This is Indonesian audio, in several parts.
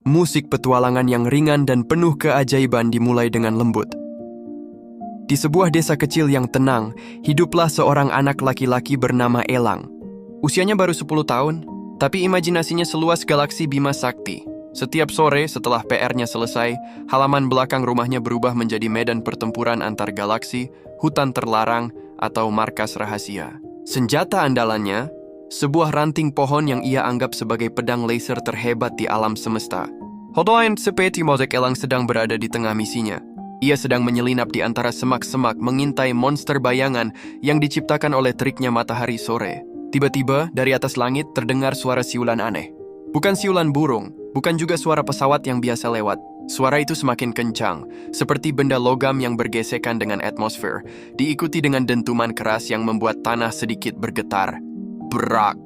Musik petualangan yang ringan dan penuh keajaiban dimulai dengan lembut. Di sebuah desa kecil yang tenang, hiduplah seorang anak laki-laki bernama Elang. Usianya baru 10 tahun, tapi imajinasinya seluas galaksi Bima Sakti. Setiap sore setelah PR-nya selesai, halaman belakang rumahnya berubah menjadi medan pertempuran antar galaksi, hutan terlarang, atau markas rahasia. Senjata andalannya, sebuah ranting pohon yang ia anggap sebagai pedang laser terhebat di alam semesta. Hodoain seperti Mozek Elang sedang berada di tengah misinya. Ia sedang menyelinap di antara semak-semak mengintai monster bayangan yang diciptakan oleh teriknya matahari sore. Tiba-tiba, dari atas langit terdengar suara siulan aneh. Bukan siulan burung, bukan juga suara pesawat yang biasa lewat. Suara itu semakin kencang, seperti benda logam yang bergesekan dengan atmosfer, diikuti dengan dentuman keras yang membuat tanah sedikit bergetar. Brak!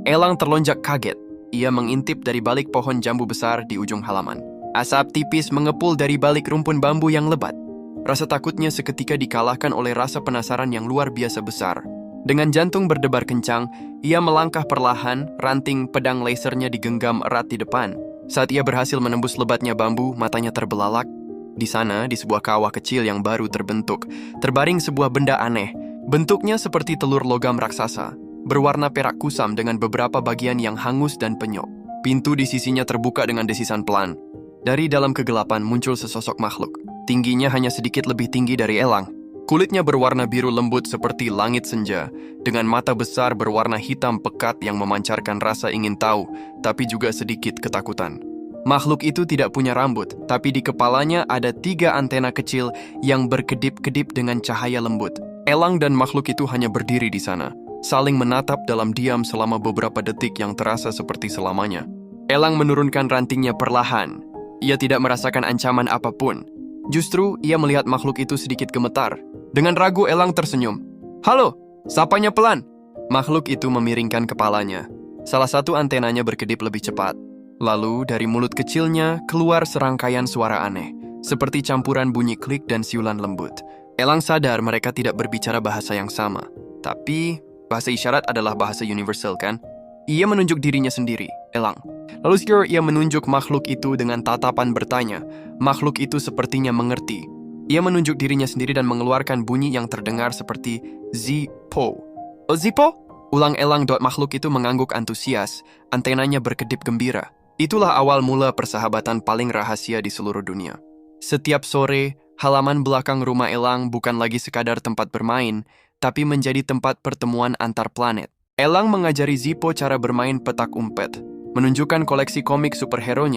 Elang terlonjak kaget. Ia mengintip dari balik pohon jambu besar di ujung halaman. Asap tipis mengepul dari balik rumpun bambu yang lebat. Rasa takutnya seketika dikalahkan oleh rasa penasaran yang luar biasa besar. Dengan jantung berdebar kencang, ia melangkah perlahan, ranting pedang lasernya digenggam erat di depan. Saat ia berhasil menembus lebatnya bambu, matanya terbelalak. Di sana, di sebuah kawah kecil yang baru terbentuk, terbaring sebuah benda aneh. Bentuknya seperti telur logam raksasa, berwarna perak kusam dengan beberapa bagian yang hangus dan penyok. Pintu di sisinya terbuka dengan desisan pelan. Dari dalam kegelapan muncul sesosok makhluk. Tingginya hanya sedikit lebih tinggi dari Elang. Kulitnya berwarna biru lembut seperti langit senja, dengan mata besar berwarna hitam pekat yang memancarkan rasa ingin tahu, tapi juga sedikit ketakutan. Makhluk itu tidak punya rambut, tapi di kepalanya ada 3 antena kecil yang berkedip-kedip dengan cahaya lembut. Elang dan makhluk itu hanya berdiri di sana, saling menatap dalam diam selama beberapa detik yang terasa seperti selamanya. Elang menurunkan rantingnya perlahan. Ia tidak merasakan ancaman apapun. Justru, ia melihat makhluk itu sedikit gemetar. Dengan ragu, Elang tersenyum. "Halo, sapanya pelan." Makhluk itu memiringkan kepalanya. Salah satu antenanya berkedip lebih cepat. Lalu, dari mulut kecilnya, keluar serangkaian suara aneh, seperti campuran bunyi klik dan siulan lembut. Elang sadar mereka tidak berbicara bahasa yang sama. Tapi, bahasa isyarat adalah bahasa universal, kan? Ia menunjuk dirinya sendiri, Elang. Lalu segera ia menunjuk makhluk itu dengan tatapan bertanya. Makhluk itu sepertinya mengerti. Ia menunjuk dirinya sendiri dan mengeluarkan bunyi yang terdengar seperti Zipo. "Oh, Zipo?" Ulang Elang. Makhluk itu mengangguk antusias, antenanya berkedip gembira. Itulah awal mula persahabatan paling rahasia di seluruh dunia. Setiap sore, halaman belakang rumah Elang bukan lagi sekadar tempat bermain, tapi menjadi tempat pertemuan antar planet. Elang mengajari Zipo cara bermain petak umpet, menunjukkan koleksi komik superhero-nya,